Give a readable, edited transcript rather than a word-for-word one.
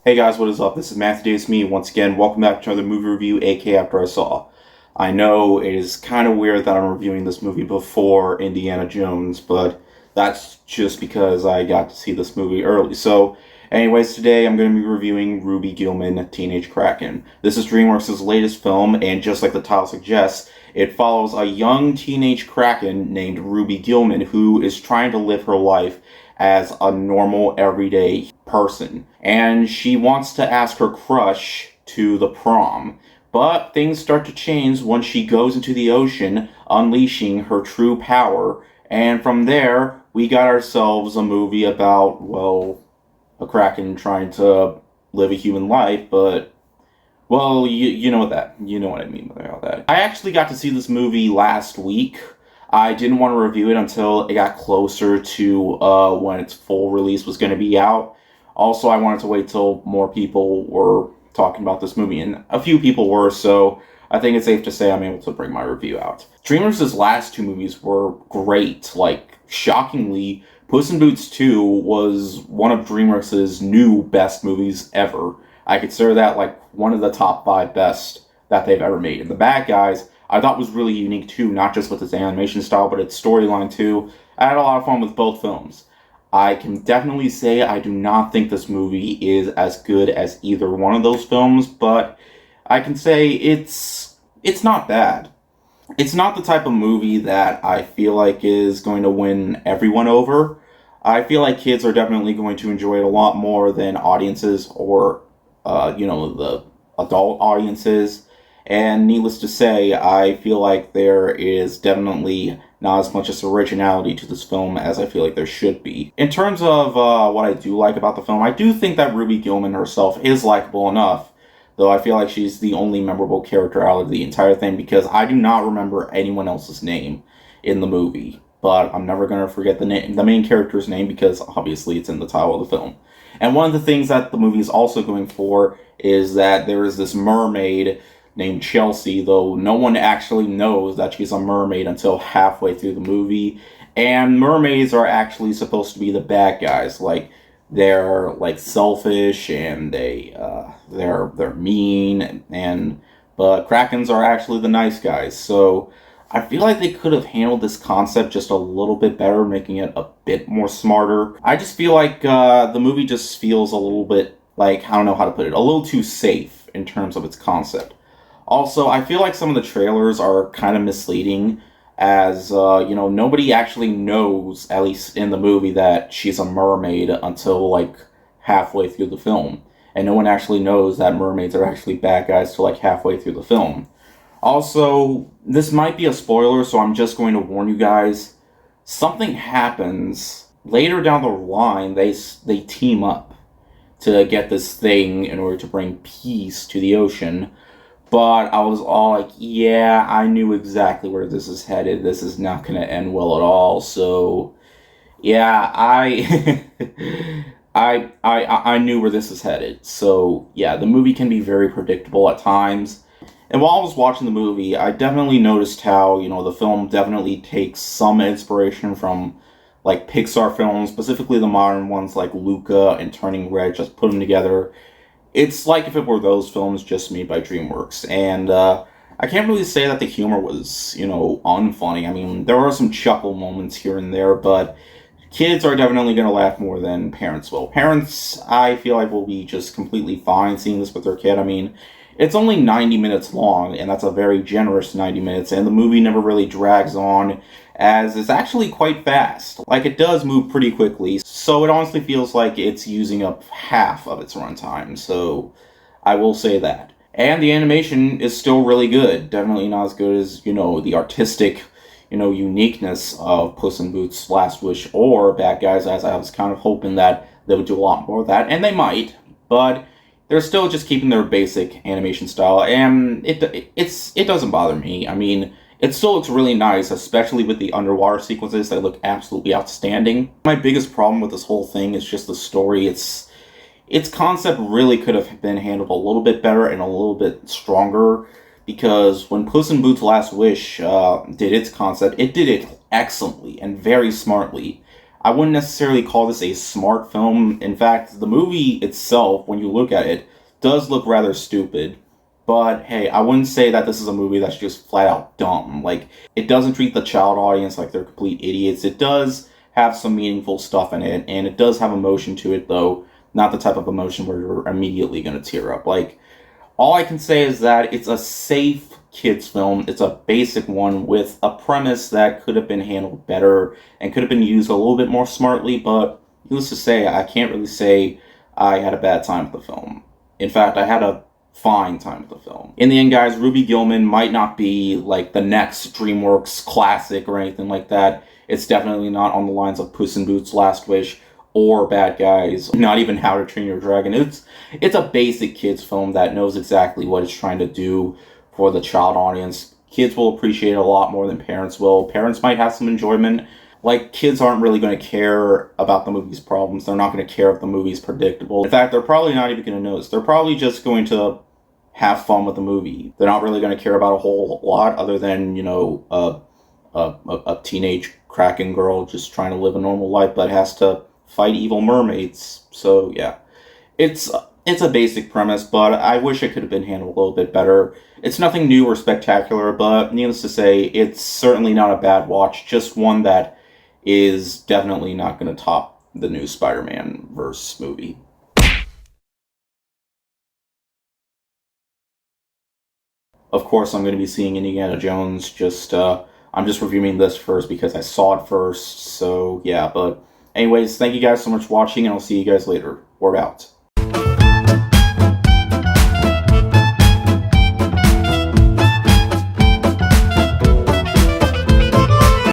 Hey guys, what is up? This is Matthew Davis, me once again. Welcome back to another movie review, aka After I Saw. I know it is kind of weird that I'm reviewing this movie before Indiana Jones, but that's just because I got to see this movie early. So, anyways, today I'm going to be reviewing Gillman Teenage Kraken. This is DreamWorks' latest film, and just like the title suggests, it follows a young teenage Kraken named Ruby Gillman who is trying to live her life as a normal, everyday person. And she wants to ask her crush to the prom. But things start to change once she goes into the ocean, unleashing her true power. And from there, we got ourselves a movie about, well, a Kraken trying to live a human life, but well, you know that. You know what I mean by all that. I actually got to see this movie last week. I didn't want to review it until it got closer to when its full release was going to be out. Also, I wanted to wait till more people were talking about this movie, and a few people were, so I think it's safe to say I'm able to bring my review out. DreamWorks' last two movies were great. Like, shockingly, Puss in Boots 2 was one of DreamWorks' new best movies ever. I consider that like one of the top 5 best that they've ever made. And The Bad Guys, I thought was really unique too, not just with its animation style, but its storyline too. I had a lot of fun with both films. I can definitely say I do not think this movie is as good as either one of those films, but I can say it's not bad. It's not the type of movie that I feel like is going to win everyone over. I feel like kids are definitely going to enjoy it a lot more than audiences or, the adult audiences. And needless to say, I feel like there is definitely not as much as originality to this film as I feel like there should be. In terms of what I do like about the film, I do think that Ruby Gillman herself is likable enough, though I feel like she's the only memorable character out of the entire thing because I do not remember anyone else's name in the movie. But I'm never going to forget the main character's name because obviously it's in the title of the film. And one of the things that the movie is also going for is that there is this mermaid named Chelsea, though no one actually knows that she's a mermaid until halfway through the movie. And mermaids are actually supposed to be the bad guys. Like, they're like selfish and they're mean, but Krakens are actually the nice guys. So I feel like they could have handled this concept just a little bit better, making it a bit more smarter. I just feel like the movie just feels a little bit like, I don't know how to put it, a little too safe in terms of its concept. Also, I feel like some of the trailers are kind of misleading, as, nobody actually knows, at least in the movie, that she's a mermaid until, like, halfway through the film. And no one actually knows that mermaids are actually bad guys till, like, halfway through the film. Also, this might be a spoiler, so I'm just going to warn you guys. Something happens later down the line. They team up to get this thing in order to bring peace to the ocean. But I was all like, yeah, I knew exactly where this is headed. This is not going to end well at all. So, yeah, I knew where this is headed. So, yeah, the movie can be very predictable at times. And while I was watching the movie, I definitely noticed how, the film definitely takes some inspiration from, like, Pixar films, specifically the modern ones like Luca and Turning Red, just put them together. It's like if it were those films just made by DreamWorks. And I can't really say that the humor was, unfunny. I mean, there are some chuckle moments here and there, but kids are definitely going to laugh more than parents will. Parents, I feel like, will be just completely fine seeing this with their kid. I mean, it's only 90 minutes long, and that's a very generous 90 minutes, and the movie never really drags on, as it's actually quite fast. Like, it does move pretty quickly, so it honestly feels like it's using up half of its runtime, so I will say that. And the animation is still really good. Definitely not as good as, the artistic, uniqueness of Puss in Boots' Last Wish or Bad Guys, as I was kind of hoping that they would do a lot more of that, and they might, but they're still just keeping their basic animation style, and it doesn't bother me. I mean, it still looks really nice, especially with the underwater sequences. They look absolutely outstanding. My biggest problem with this whole thing is just the story. Its concept really could have been handled a little bit better and a little bit stronger, because when Puss in Boots' Last Wish did its concept, it did it excellently and very smartly. I wouldn't necessarily call this a smart film. In fact, the movie itself, when you look at it, does look rather stupid. But hey, I wouldn't say that this is a movie that's just flat out dumb. Like, it doesn't treat the child audience like they're complete idiots. It does have some meaningful stuff in it, and it does have emotion to it, though not the type of emotion where you're immediately going to tear up. Like, all I can say is that it's a safe kids film. It's a basic one with a premise that could have been handled better and could have been used a little bit more smartly, but needless to say, I can't really say I had a bad time with the film. In fact, I had a fine time with the film. In the end, guys, Ruby Gillman might not be like the next DreamWorks classic or anything like that. It's definitely not on the lines of Puss in Boots' Last Wish or Bad Guys, not even How to Train Your Dragon. It's a basic kids film that knows exactly what it's trying to do for the child audience. Kids will appreciate it a lot more than parents will. Parents might have some enjoyment. Like, kids aren't really going to care about the movie's problems. They're not going to care if the movie's predictable. In fact, they're probably not even going to notice. They're probably just going to have fun with the movie. They're not really going to care about a whole lot other than, a teenage Kraken girl just trying to live a normal life but has to fight evil mermaids. So yeah, it's a basic premise, but I wish it could have been handled a little bit better. It's nothing new or spectacular, but needless to say, it's certainly not a bad watch. Just one that is definitely not going to top the new Spider-Man verse movie. Of course, I'm going to be seeing Indiana Jones. I'm just reviewing this first because I saw it first. So yeah, but anyways, thank you guys so much for watching, and I'll see you guys later. We're out.